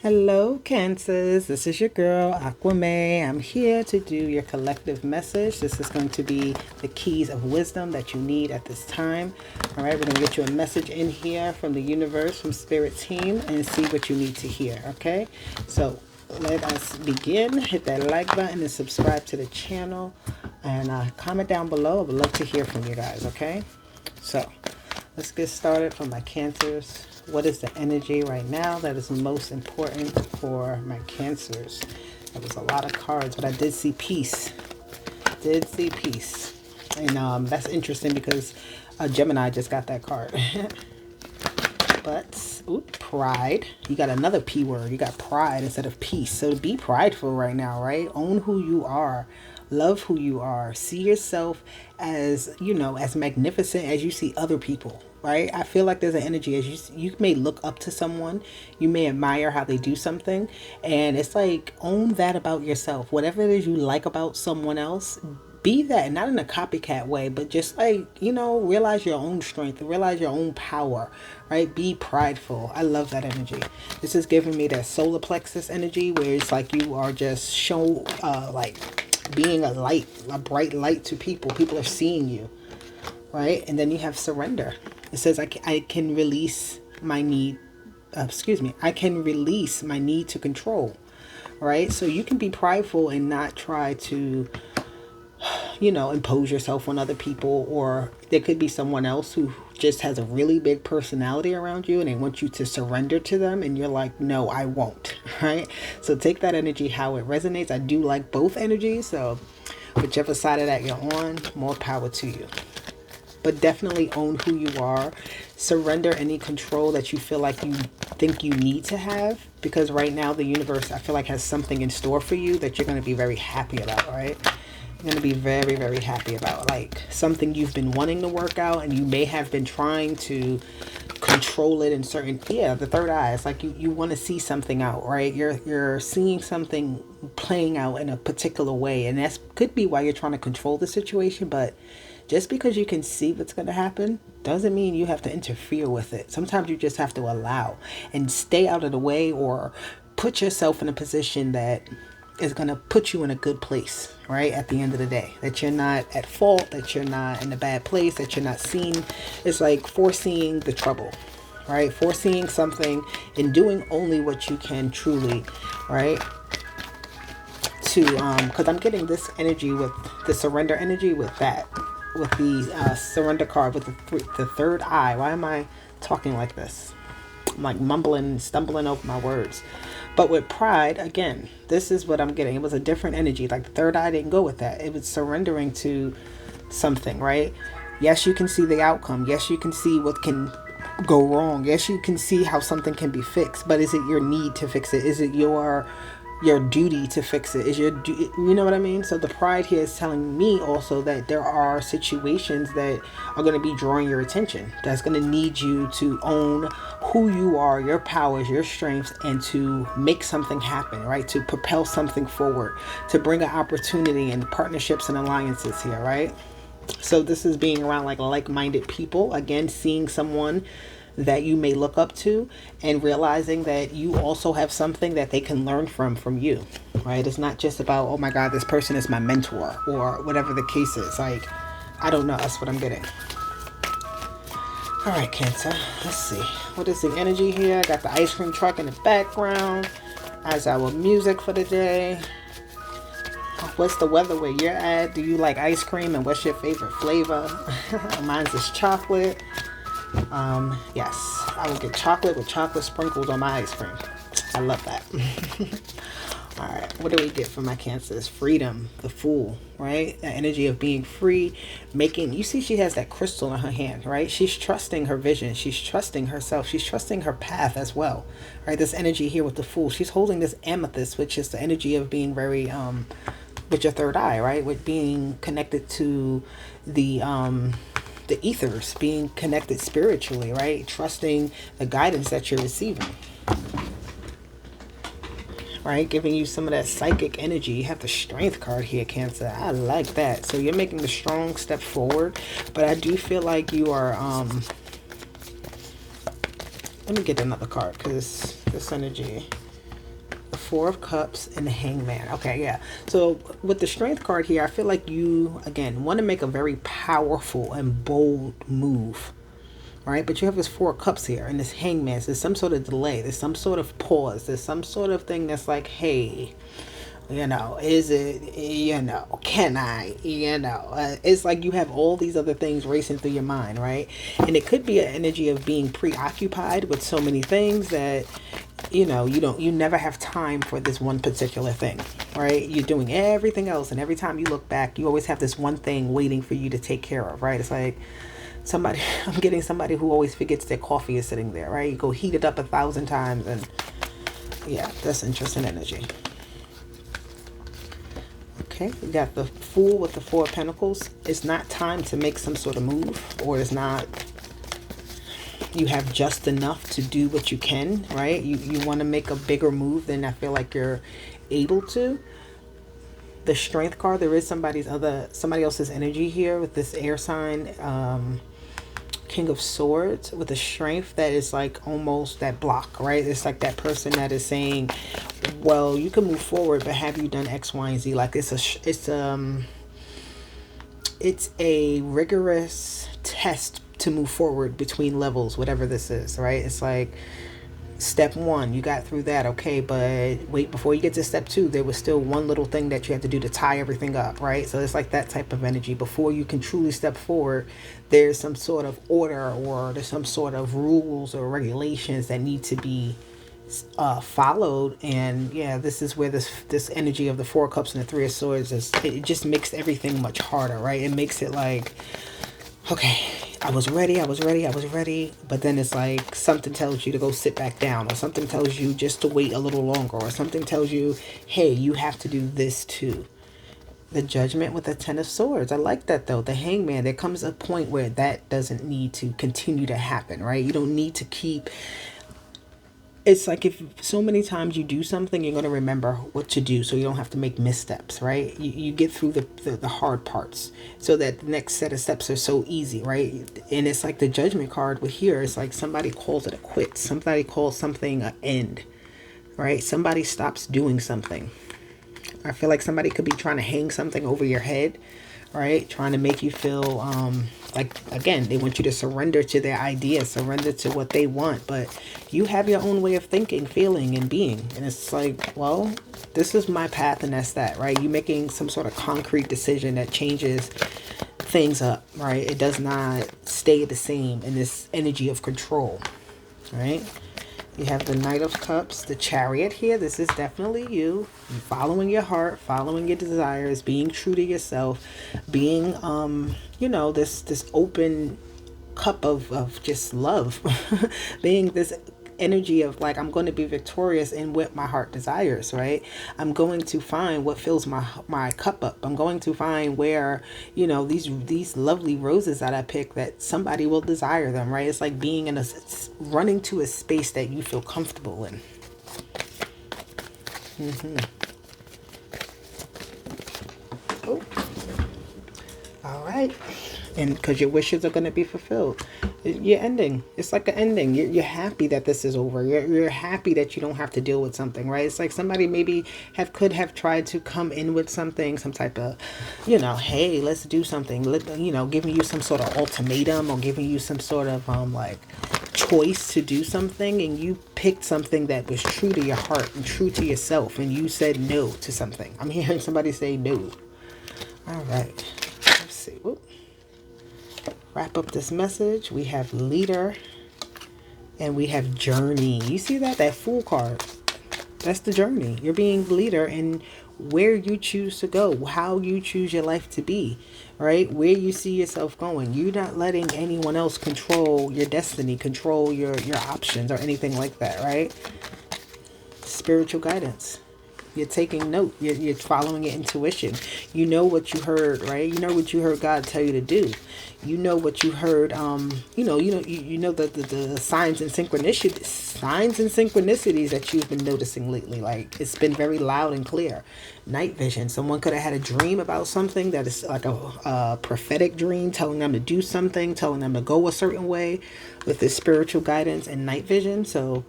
Hello, Cancers. This is your girl, Aquame. I'm here to do your collective message. This is going to be the keys of wisdom that you need at this time. All right, we're going to get you a message in here from the universe, from Spirit Team, and see what you need to hear. Okay, so let us begin. Hit that like button and subscribe to the channel, and comment down below. I would love to hear from you guys. Okay, so let's get started for my Cancers. What is the energy right now that is most important for my Cancers? There was a lot of cards, but I did see peace. Did see peace. And that's interesting because Gemini just got that card. But, pride. You got another P word. You got pride instead of peace. So be prideful right now, right? Own who you are. Love who you are. See yourself as, as magnificent as you see other people, right? I feel like there's an energy as you may look up to someone, you may admire how they do something, and it's like own that about yourself. Whatever it is you like about someone else, be that, not in a copycat way, but just like, realize your own strength, realize your own power, right? Be prideful. I love that energy. This is giving me that solar plexus energy where it's like you are just being a light, a bright light to people. People are seeing you, right? And then you have surrender. It says I can release my need. I can release my need to control, right? So you can be prideful and not try to, impose yourself on other people, or there could be someone else who just has a really big personality around you and they want you to surrender to them, and you're like, no, I won't, right? So take that energy how it resonates. I do like both energies, so whichever side of that you're on, more power to you. But definitely own who you are. Surrender any control that you feel like you think you need to have, because right now the universe, I feel like, has something in store for you that you're going to be very happy about, right? You're going to be very, very happy about, like something you've been wanting to work out, and you may have been trying to control it in certain, the third eye. It's like you want to see something out, right? You're seeing something playing out in a particular way, and that could be why you're trying to control the situation. But just because you can see what's going to happen doesn't mean you have to interfere with it. Sometimes you just have to allow and stay out of the way, or put yourself in a position that is going to put you in a good place, right? At the end of the day, that you're not at fault, that you're not in a bad place, that you're not seen. It's like foreseeing the trouble, right? Foreseeing something and doing only what you can truly, right? Because I'm getting this energy with the surrender energy with that, with the surrender card with the third eye. Why am I talking like this? I'm like mumbling, stumbling over my words. But with pride, again, this is what I'm getting. It was a different energy. Like the third eye didn't go with that. It was surrendering to something, right? Yes, you can see the outcome. Yes, you can see what can go wrong. Yes, you can see how something can be fixed. But is it your need to fix it? Is it your duty to fix it? Is you know what I mean? So the pride here is telling me also that there are situations that are going to be drawing your attention, that's going to need you to own who you are, your powers, your strengths, and to make something happen, right? To propel something forward, to bring an opportunity and partnerships and alliances here, right? So this is being around like-minded people. Again, seeing someone that you may look up to and realizing that you also have something that they can learn from you, right? It's not just about, oh my God, this person is my mentor, or whatever the case is. Like, I don't know. That's what I'm getting. All right, Cancer. Let's see. What is the energy here? I got the ice cream truck in the background as our music for the day. What's the weather where you're at? Do you like ice cream, and what's your favorite flavor? Mine's is chocolate. Yes, I will get chocolate with chocolate sprinkles on my ice cream. I love that. All right, what do we get from my Cancers? Freedom, the Fool, right? The energy of being free, you see she has that crystal in her hand, right? She's trusting her vision. She's trusting herself. She's trusting her path as well, right? This energy here with the Fool. She's holding this amethyst, which is the energy of being very, with your third eye, right? With being connected to the ethers, being connected spiritually, right? Trusting the guidance that you're receiving, right? Giving you some of that psychic energy. You have the Strength card here, Cancer. I like that. So you're making the strong step forward, but I do feel like you are, let me get another card, because this energy, Four of Cups and the Hangman. Okay, yeah. So with the Strength card here, I feel like you, again, want to make a very powerful and bold move. Right? But you have this Four of Cups here and this Hangman. So there's some sort of delay. There's some sort of pause. There's some sort of thing that's like, hey, is it, can I, it's like you have all these other things racing through your mind, right? And it could be an energy of being preoccupied with so many things that, you never have time for this one particular thing, right? You're doing everything else. And every time you look back, you always have this one thing waiting for you to take care of, right? It's like I'm getting somebody who always forgets their coffee is sitting there, right? You go heat it up 1,000 times and yeah, that's interesting energy. Okay, we got the Fool with the Four of Pentacles. It's not time to make some sort of move, or it's not, you have just enough to do what you can, right? You want to make a bigger move than I feel like you're able to. The Strength card, there is somebody else's energy here with this air sign, King of Swords, with the Strength that is like almost that block, right? It's like that person that is saying, well, you can move forward, but have you done X, Y, and Z? Like it's a rigorous test to move forward between levels, whatever this is, right? It's like step 1, you got through that, okay, but wait, before you get to step 2, there was still one little thing that you have to do to tie everything up, right? So it's like that type of energy. Before you can truly step forward, there's some sort of order, or there's some sort of rules or regulations that need to be followed. And yeah, this is where this energy of the Four of Cups and the Three of Swords it just makes everything much harder, right? It makes it like, okay, I was ready. But then it's like something tells you to go sit back down, or something tells you just to wait a little longer, or something tells you, hey, you have to do this too. The Judgment with the Ten of Swords. I like that though. The Hangman, there comes a point where that doesn't need to continue to happen, right? You don't need to keep... It's like if so many times you do something, you're going to remember what to do, so you don't have to make missteps, right? You get through the hard parts so that the next set of steps are so easy, right? And it's like the Judgment card with here. It's like somebody calls it a quit. Somebody calls something an end, right? Somebody stops doing something. I feel like somebody could be trying to hang something over your head, right? Trying to make you feel like, again, they want you to surrender to their ideas, surrender to what they want, but you have your own way of thinking, feeling, and being. And it's like, well, this is my path and that's that, right? You making some sort of concrete decision that changes things up, right? It does not stay the same in this energy of control, right? You have the Knight of Cups, the Chariot here. This is definitely you. Following your heart, following your desires, being true to yourself, being, this open cup of just love. Being this energy of like, I'm going to be victorious in what my heart desires, right? I'm going to find what fills my cup up. I'm going to find where, these lovely roses that I pick, that somebody will desire them, right? It's like being running to a space that you feel comfortable in. Oh. All right. And because your wishes are going to be fulfilled. You're ending. It's like an ending. You're happy that this is over. You're happy that you don't have to deal with something, right? It's like somebody maybe could have tried to come in with something, some type of, hey, let's do something. Giving you some sort of ultimatum, or giving you some sort of choice to do something, and you picked something that was true to your heart and true to yourself, and you said no to something. I'm hearing somebody say no. All right. Let's see. Whoop. Wrap up this message. We have Leader and we have Journey. You see that Fool card? That's the journey. You're being the leader in where you choose to go, how you choose your life to be, right? Where you see yourself going. You're not letting anyone else control your destiny, control your options or anything like that, right? Spiritual guidance. You're taking note. You're following your intuition. You know what you heard, right? You know what you heard God tell you to do. You know what you heard. You know the signs and synchronicities that you've been noticing lately. Like, it's been very loud and clear. Night vision. Someone could have had a dream about something that is like a prophetic dream, telling them to do something, telling them to go a certain way, with this spiritual guidance and night vision. So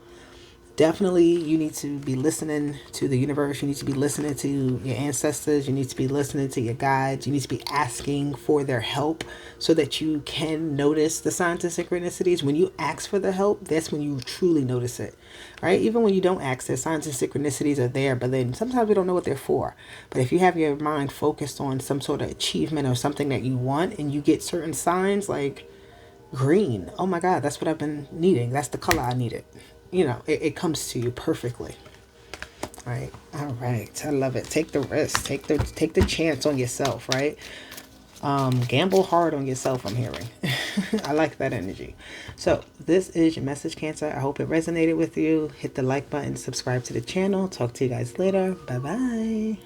Definitely, you need to be listening to the universe. You need to be listening to your ancestors. You need to be listening to your guides. You need to be asking for their help so that you can notice the signs and synchronicities. When you ask for the help, that's when you truly notice it, right? Even when you don't ask, the signs and synchronicities are there, but then sometimes we don't know what they're for. But if you have your mind focused on some sort of achievement or something that you want, and you get certain signs like green, oh my God, that's what I've been needing. That's the color I needed. It comes to you perfectly. Right. All right. I love it. Take the risk. Take the chance on yourself, right? Gamble hard on yourself, I'm hearing. I like that energy. So this is your message, Cancer. I hope it resonated with you. Hit the like button, subscribe to the channel. Talk to you guys later. Bye bye.